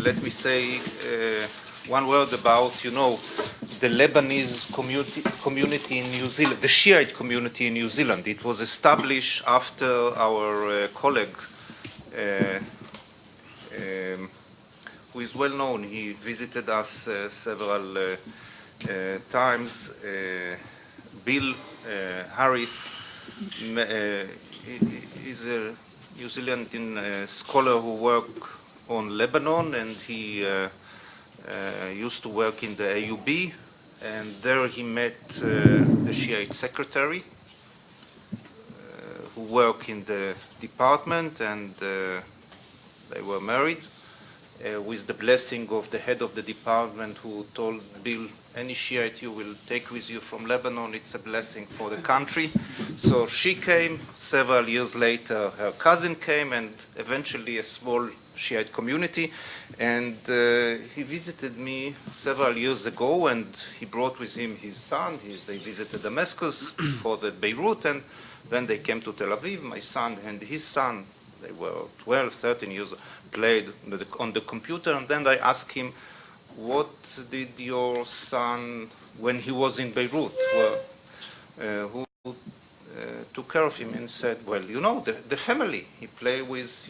let me say one word about, the Lebanese community in New Zealand, the Shiite community in New Zealand. It was established after our colleague, who is well known. He visited us several times. Bill Harris is a New Zealand scholar who worked on Lebanon, and he used to work in the AUB, and there he met the Shiite secretary who worked in the department, and they were married with the blessing of the head of the department, who told Bill, any Shiite you will take with you from Lebanon, it's a blessing for the country. So she came. Several years later, her cousin came, and eventually a small Shiite community. And he visited me several years ago, and he brought with him his son. They visited Damascus for the Beirut, and then they came to Tel Aviv. My son and his son, they were 12, 13 years old, played on the computer, and then I asked him, what did your son, when he was in Beirut, who took care of him, and said, well, the family. He played with,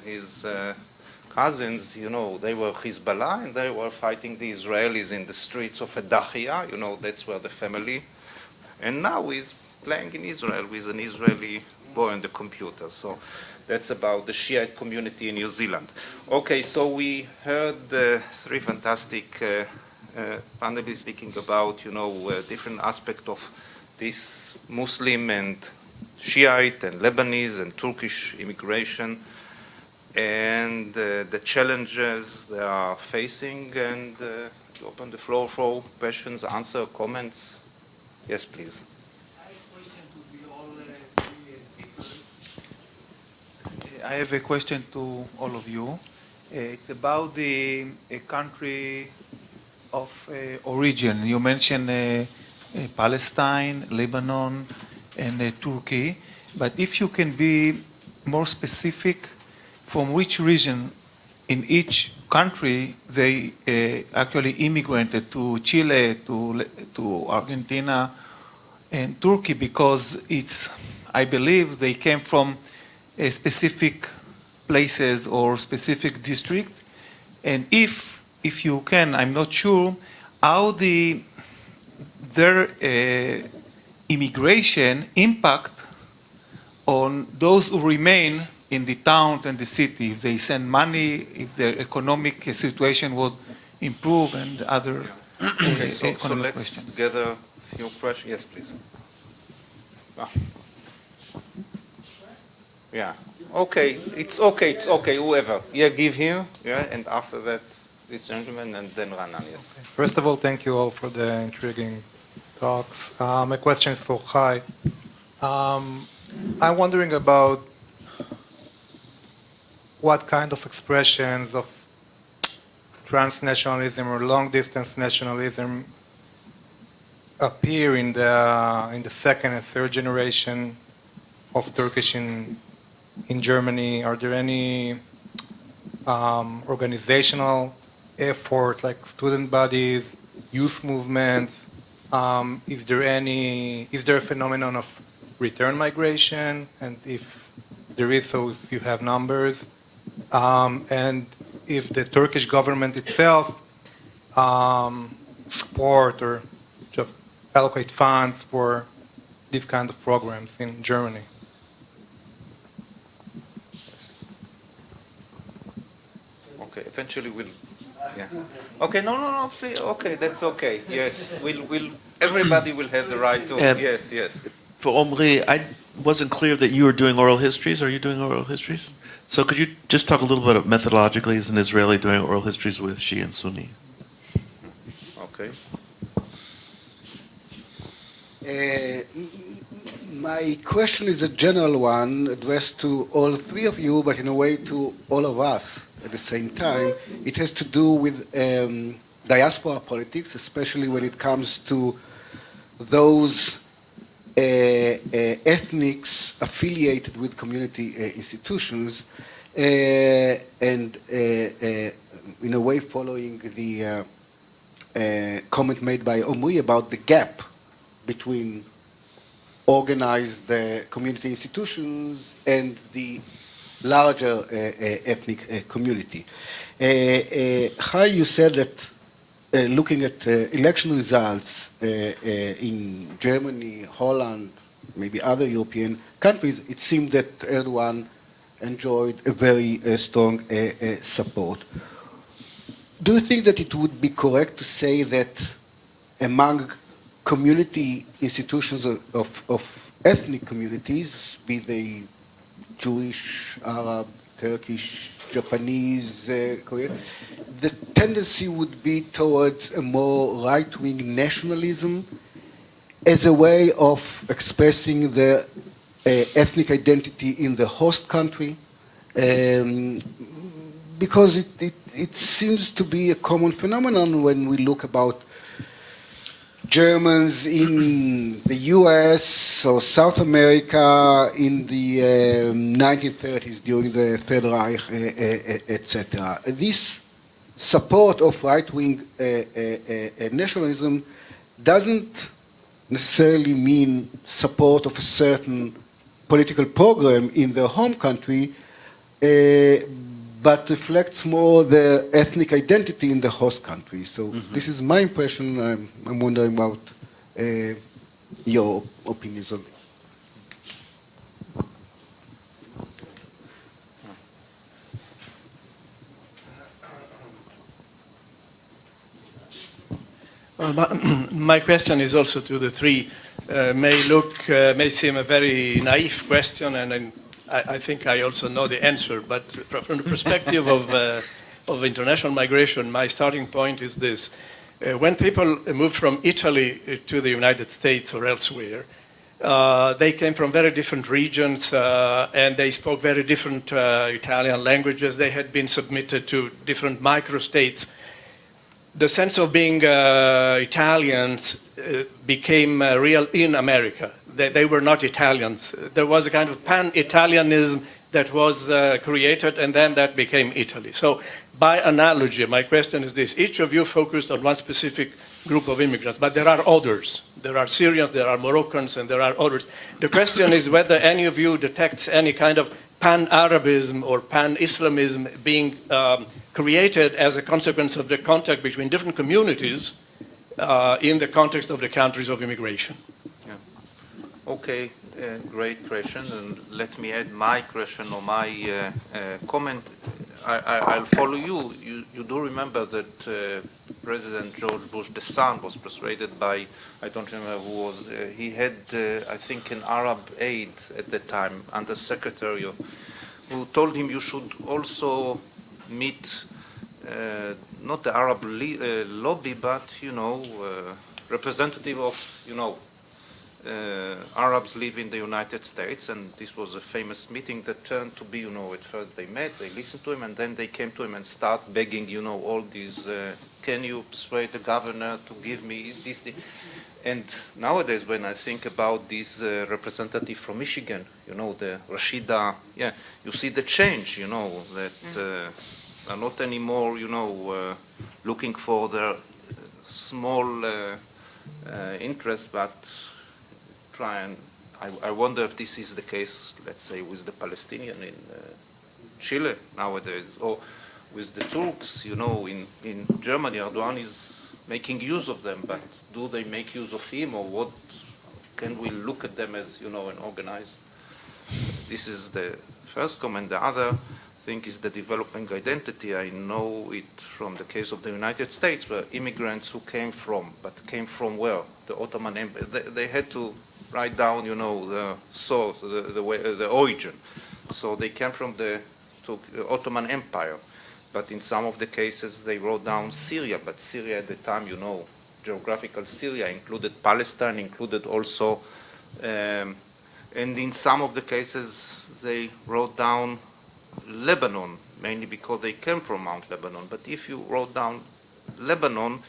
his cousins, they were Hezbollah, and they were fighting the Israelis in the streets of Edahia, that's where the family. And now he's playing in Israel with an Israeli boy on the computer. So that's about the Shiite community in New Zealand. Okay, so we heard three fantastic panelists speaking about, different aspects of this Muslim and Shiite and Lebanese and Turkish immigration, and the challenges they are facing, and open the floor for questions, answer, comments. Yes, please. I have a question to all of you. It's about the country of origin. You mentioned Palestine, Lebanon, and Turkey. But if you can be more specific, from which region in each country they actually immigrated to Chile, to Argentina, and Turkey, because I believe they came from specific places or specific districts, and if you can, I'm not sure how their immigration impact on those who remain in the towns and the city, if they send money, if their economic situation was improved, and other okay, so let's questions. gather a few questions. Yes, please. Yeah. Okay. It's okay. Whoever. Yeah, give here. Yeah, and after that, this gentleman, and then Ranan. Yes. Okay. First of all, thank you all for the intriguing talks. My question is for Chai. I'm wondering about what kind of expressions of transnationalism or long-distance nationalism appear in the second and third generation of Turkish in Germany. Are there any organizational efforts like student bodies, youth movements? Is there a phenomenon of return migration? And if there is, so if you have numbers, and if the Turkish government itself support or just allocate funds for these kind of programs in Germany. Okay, eventually we'll. Yeah. Okay, no. See, okay, that's okay. Yes, everybody will have the right to. Yes. For Omri, I wasn't clear that you were doing oral histories. Are you doing oral histories? So could you just talk a little bit methodologically as an Israeli doing oral histories with Shia and Sunni? Okay. My question is a general one addressed to all three of you, but in a way to all of us at the same time. It has to do with diaspora politics, especially when it comes to those ethnics affiliated with community institutions, and in a way following the comment made by Omri about the gap between organized community institutions and the larger ethnic community. How you said that looking at election results in Germany, Holland, maybe other European countries, it seemed that Erdogan enjoyed a very strong support. Do you think that it would be correct to say that among community institutions of ethnic communities, be they Jewish, Arab, Turkish, Japanese, Korean, the tendency would be towards a more right-wing nationalism as a way of expressing the ethnic identity in the host country, because it seems to be a common phenomenon when we look about Germans in the US or South America in the 1930s during the Third Reich, etc. This support of right-wing nationalism doesn't necessarily mean support of a certain political program in their home country, but reflects more the ethnic identity in the host country. So this is my impression. I'm wondering about your opinions on it. Well, my question is also to the three. May seem a very naive question, and I think I also know the answer. But from the perspective of international migration, my starting point is this: when people moved from Italy to the United States or elsewhere, they came from very different regions, and they spoke very different Italian languages. They had been submitted to different microstates. The sense of being Italians became real in America. They were not Italians. There was a kind of pan-Italianism that was created, and then that became Italy. So by analogy, my question is this. Each of you focused on one specific group of immigrants, but there are others. There are Syrians, there are Moroccans, and there are others. The question is whether any of you detects any kind of pan-Arabism or pan-Islamism being created as a consequence of the contact between different communities in the context of the countries of immigration. Yeah. Okay, great question, and let me add my question or my comment. I'll follow you. You do remember that President George Bush, the son, was persuaded by, I don't remember who was, he had, I think, an Arab aide at the time, undersecretary, who told him you should also meet not the Arab lobby, but, representative of, Arabs live in the United States, and this was a famous meeting that turned to be, at first they met, they listened to him, and then they came to him and start begging, all these, can you persuade the governor to give me this thing? And nowadays, when I think about this representative from Michigan, the Rashida, you see the change, that are not anymore, looking for their small interest, but try and, I wonder if this is the case, let's say, with the Palestinian in Chile nowadays, or with the Turks, in Germany. Erdogan is making use of them, but do they make use of him, or what? Can we look at them as, an organized? This is the first comment. The other thing is the developing identity. I know it from the case of the United States, where immigrants who came from where? The Ottoman Empire. They had to write down, the source, the origin. So they came from the Ottoman Empire. But in some of the cases, they wrote down Syria. But Syria at the time, geographical Syria included Palestine, included also, and in some of the cases, they wrote down Lebanon, mainly because they came from Mount Lebanon. But if you wrote down Lebanon,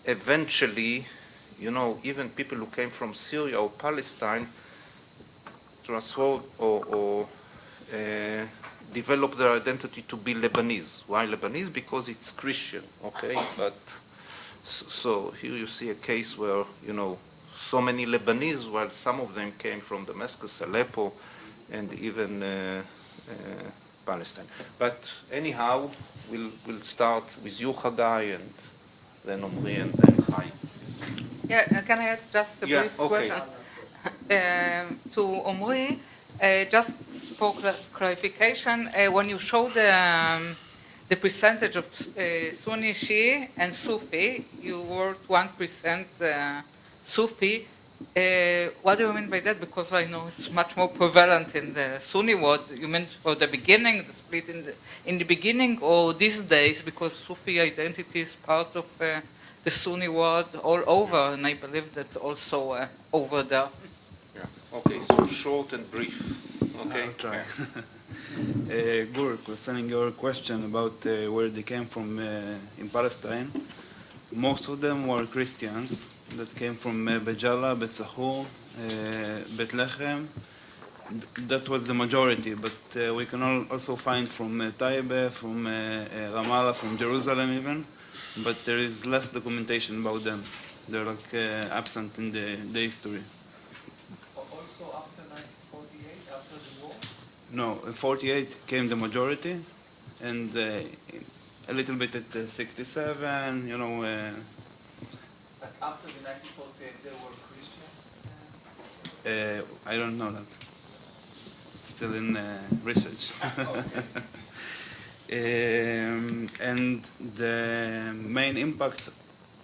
eventually, even people who came from Syria or Palestine transferred or develop their identity to be Lebanese. Why Lebanese? Because it's Christian, okay? But so here you see a case where, you know, so many Lebanese, while some of them came from Damascus, Aleppo, and even Palestine. But anyhow, we'll start with you, Hagai, and then Omri, and then Chai. Yeah, can I add just a brief question to Omri? Just for clarification, when you show the percentage of Sunni, Shia, and Sufi, you wrote 1% Sufi. What do you mean by that? Because I know it's much more prevalent in the Sunni world. You meant for the beginning, the split in the beginning, or these days, because Sufi identity is part of the Sunni world all over, and I believe that also over there. Yeah. Okay, so short and brief. Okay. I'll try. Gur, concerning your question about where they came from in Palestine, most of them were Christians that came from Bejala, Bet Sahur, Bethlehem. That was the majority, but we can also find from Taibe, from Ramallah, from Jerusalem even, but there is less documentation about them. They're like absent in the history. Also after 1948, after the war? No, in 48 came the majority, and a little bit at 67, you know. But after the 1948, there were Christians? I don't know that. Still in research. And the main impact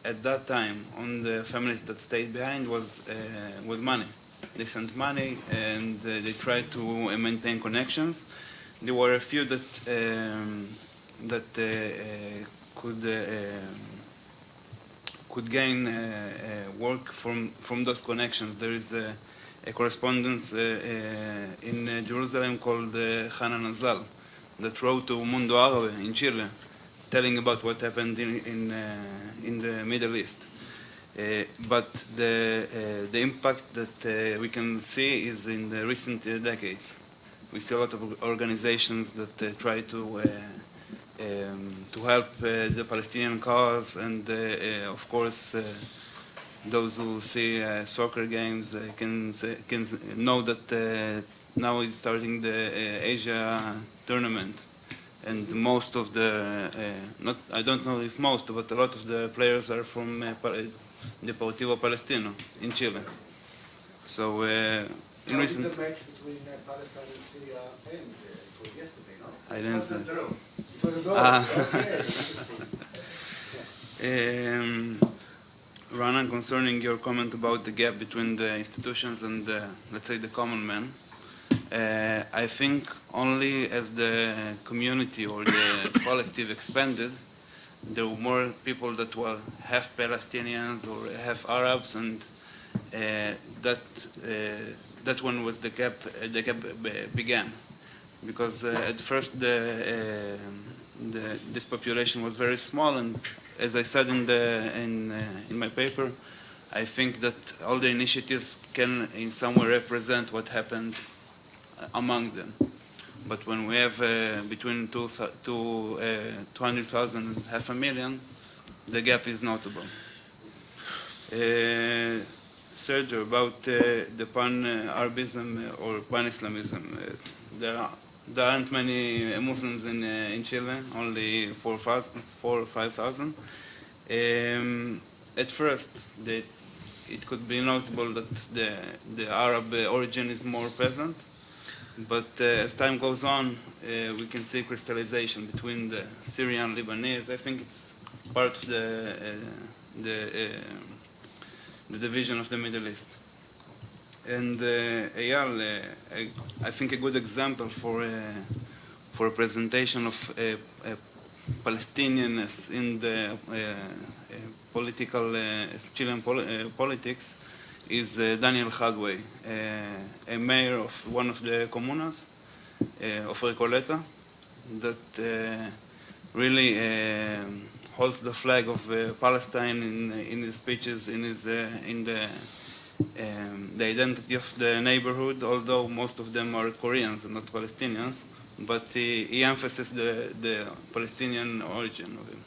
at that time on the families that stayed behind was money. They sent money and they tried to maintain connections. There were a few that could gain work from those connections. There is a correspondence in Jerusalem called Hanan Azal that wrote to Mundo Árabe in Chile, telling about what happened in the Middle East. But the impact that we can see is in the recent decades. We see a lot of organizations that try to help the Palestinian cause, and of course those who see soccer games can know that now it's starting the Asia tournament, and most of the I don't know if most, but a lot of the players are from Deportivo Palestino in Chile. So in recent. The match between Palestine and Syria and it was yesterday, no? I didn't say. It was a draw. Okay. Rana, concerning your comment about the gap between the institutions and let's say the common man, I think only as the community or the collective expanded, there were more people that were half Palestinians or half Arabs, and that one was the gap began, because at first this population was very small, and as I said in my paper, I think that all the initiatives can in some way represent what happened among them. But when we have between 200,000 and 500,000, the gap is notable. Sergio, about the pan-Arabism or pan-Islamism, there aren't many Muslims in Chile, only 4,000 or 5,000. At first, it could be notable that the Arab origin is more present, but as time goes on, we can see crystallization between the Syrian and Lebanese. I think it's part of the division of the Middle East. And Eyal, I think a good example for a presentation of Palestinianness in the political Chilean politics is Daniel Hadway, a mayor of one of the comunas of Recoleta, that really holds the flag of Palestine in his speeches, in the identity of the neighborhood, although most of them are Koreans and not Palestinians. but he emphasized the Palestinian origin of him.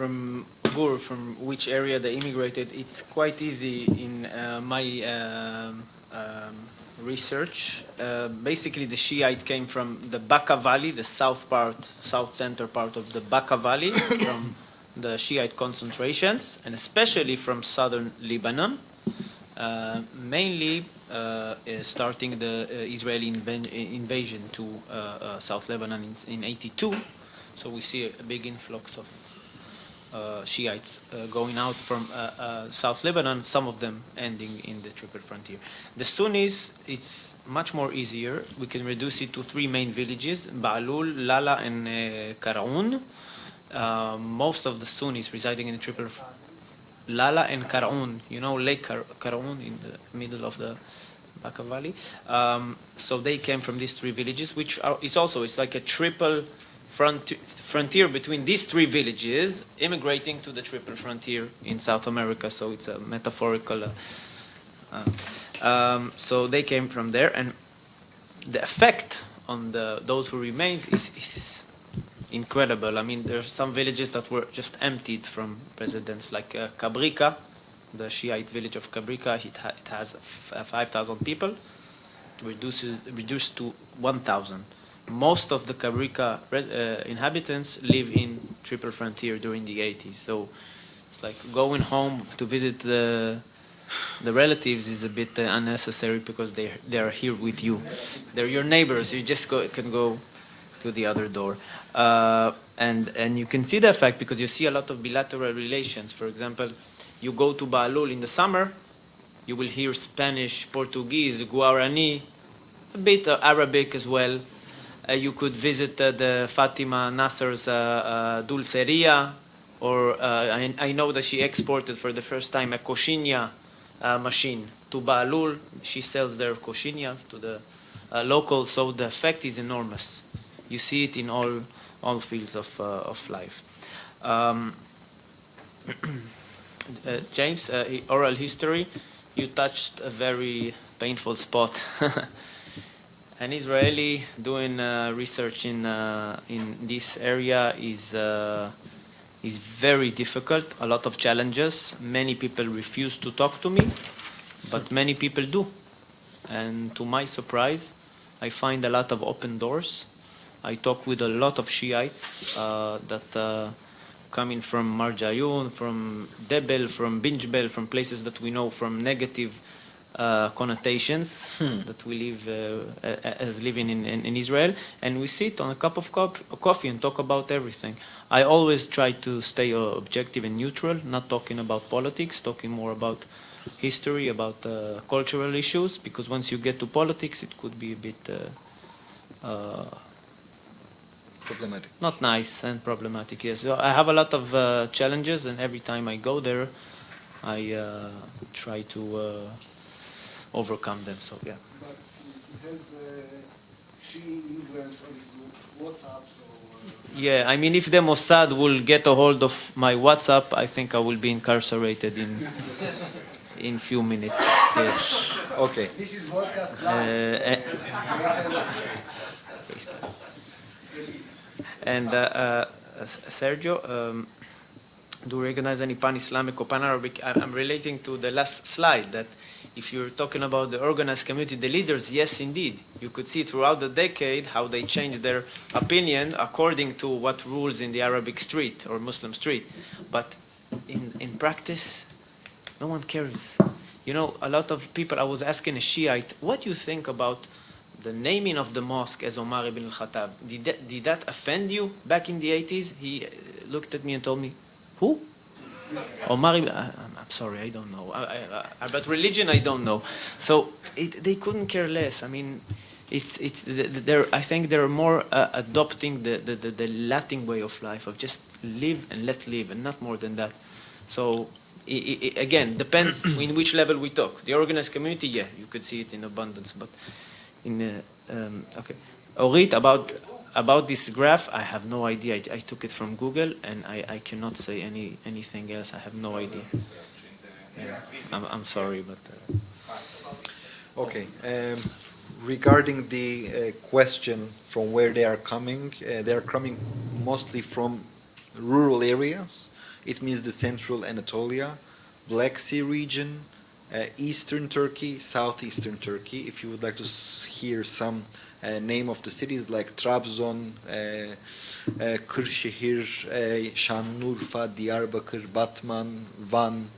From Gur, from which area they immigrated, it's quite easy in my research. Basically, the Shiite came from the Bekaa Valley, the south center part of the Bekaa Valley, from the Shiite concentrations, and especially from southern Lebanon, mainly starting the Israeli invasion to South Lebanon in '82. So we see a big influx of Shiites going out from South Lebanon, some of them ending in the Triple Frontier. The Sunnis, it's much more easier. We can reduce it to three main villages, Ba'alul, Lala, and Karaun. Most of the Sunnis residing in the Triple Lala and Karaun, you know, Lake Karaun in the middle of the Bekaa Valley. So they came from these three villages, which it's like a triple frontier between these three villages, immigrating to the Triple Frontier in South America. So it's a metaphorical. So they came from there, and the effect on those who remain is incredible. I mean, there are some villages that were just emptied from residents, like Kabrika, the Shiite village of Kabrika. It has 5,000 people, reduced to 1,000. Most of the Kabrika inhabitants live in Triple Frontier during the 80s. So it's like going home to visit the relatives is a bit unnecessary because they are here with you. They're your neighbors. You just can go to the other door. And you can see the effect because you see a lot of bilateral relations. For example, you go to Ba'alul in the summer, you will hear Spanish, Portuguese, Guarani, a bit of Arabic as well. You could visit the Fatima Nasser's dulceria, or I know that she exported for the first time a coxinha machine to Ba'alul. She sells their coxinha to the locals, so the effect is enormous. You see it in all fields of life. James, oral history, you touched a very painful spot. An Israeli doing research in this area is very difficult. A lot of challenges. Many people refuse to talk to me, but many people do. And to my surprise, I find a lot of open doors. I talk with a lot of Shiites that coming from Marjayun, from Debel, from Binjbel, from places that we know from negative connotations that we live as living in Israel, and we sit on a cup of coffee and talk about everything. I always try to stay objective and neutral, not talking about politics, talking more about history, about cultural issues, because once you get to politics, it could be a bit problematic. Not nice and problematic, yes. So I have a lot of challenges, and every time I go there, I try to overcome them. So yeah. But it has she influence on his WhatsApp. Yeah, I mean, if the Mossad will get a hold of my WhatsApp, I think I will be incarcerated in few minutes. Yes. Okay. This is broadcast live. And Sergio, do you recognize any pan-Islamic or pan-Arabic? I'm relating to the last slide that if you're talking about the organized community, the leaders, yes, indeed. You could see throughout the decade how they changed their opinion according to what rules in the Arabic street or Muslim street. But in practice, no one cares. You know, a lot of people, I was asking a Shiite, what do you think about the naming of the mosque as Omar ibn al-Khattab? Did that offend you back in the 80s? He looked at me and told me, who? Omar ibn, I'm sorry, I don't know. About religion, I don't know. So they couldn't care less. I mean, I think they're more adopting the Latin way of life, of just live and let live, and not more than that. So again, depends in which level we talk. The organized community, yeah, you could see it in abundance, but in okay, Orit, about about this graph, I have no idea. I took it from Google, and I cannot say anything else. I have no idea. Yeah. I'm sorry, but... Okay. Regarding the question from where they are coming mostly from rural areas. It means the central Anatolia, Black Sea region, eastern Turkey, southeastern Turkey. If you would like to hear some name of the cities like Trabzon, Kırşehir, Şanlıurfa, Diyarbakır, Batman, Van,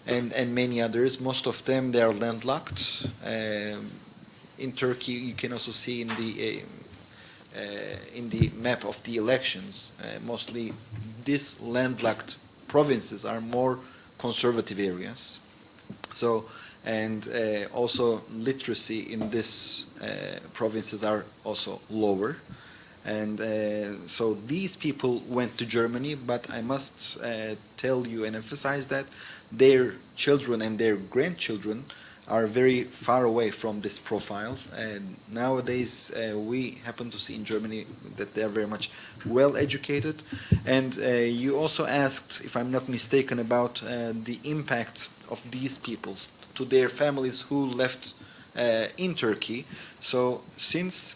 and many others. Most of them, they are landlocked. In Turkey, you can also see in the map of the elections, mostly these landlocked provinces are more conservative areas. So, and also literacy in these provinces are also lower. And so these people went to Germany, but I must tell you and emphasize that their children and their grandchildren are very far away from this profile. And nowadays, we happen to see in Germany that they are very much well educated. And you also asked, if I'm not mistaken, about the impact of these people to their families who left in Turkey. So since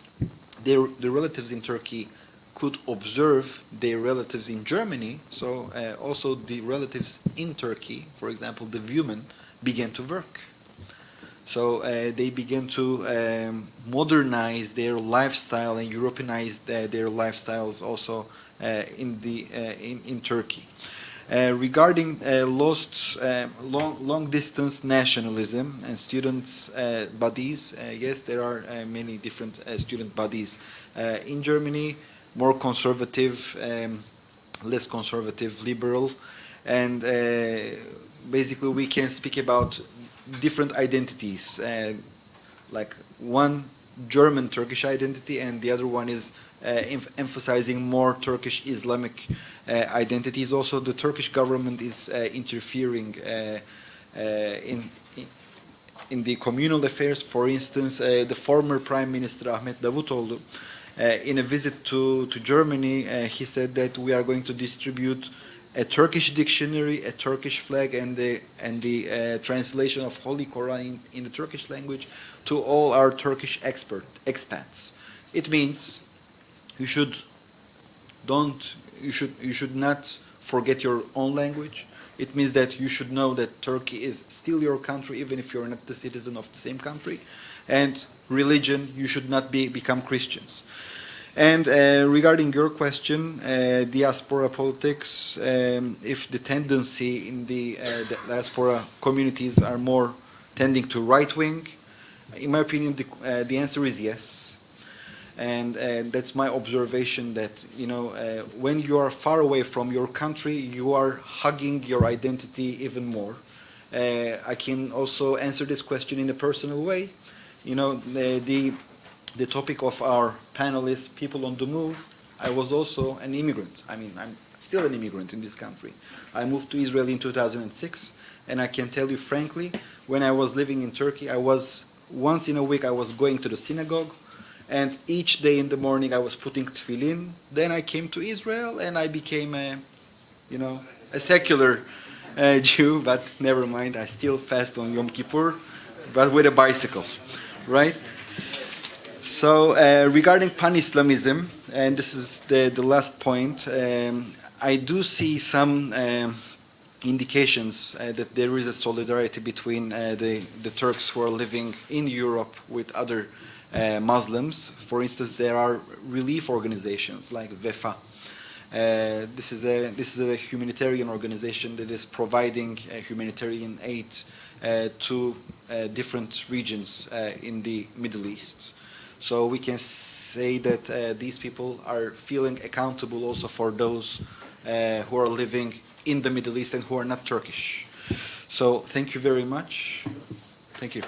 the relatives in Turkey could observe their relatives in Germany, so also the relatives in Turkey, for example, the women, began to work. So they began to modernize their lifestyle and Europeanize their lifestyles also in Turkey. Regarding long distance nationalism and students' bodies, yes, there are many different student bodies in Germany, more conservative, less conservative, liberal, and basically we can speak about different identities, like one German Turkish identity and the other one is emphasizing more Turkish Islamic identities. Also, the Turkish government is interfering in the communal affairs. For instance, the former Prime Minister Ahmet Davutoğlu, in a visit to Germany, he said that we are going to distribute a Turkish dictionary, a Turkish flag, and the translation of Holy Quran in the Turkish language to all our Turkish expats. It means you should not forget your own language. It means that you should know that Turkey is still your country, even if you're not the citizen of the same country. And religion, you should not become Christians. And regarding your question, diaspora politics, if the tendency in the diaspora communities are more tending to right-wing, in my opinion, the answer is yes. And that's my observation that, you know, when you are far away from your country, you are hugging your identity even more. I can also answer this question in a personal way. You know, the topic of our panel is people on the move. I was also an immigrant. I mean, I'm still an immigrant in this country. I moved to Israel in 2006, and I can tell you frankly, when I was living in Turkey, once in a week I was going to the synagogue, and each day in the morning I was putting tefillin. Then I came to Israel, and I became a secular Jew, but never mind, I still fast on Yom Kippur, but with a bicycle, right? So regarding pan-Islamism, and this is the last point, I do see some indications that there is a solidarity between the Turks who are living in Europe with other Muslims. For instance, there are relief organizations like VEFA. This is a humanitarian organization that is providing humanitarian aid to different regions in the Middle East. So we can say that these people are feeling accountable also for those who are living in the Middle East and who are not Turkish. So thank you very much. Thank you.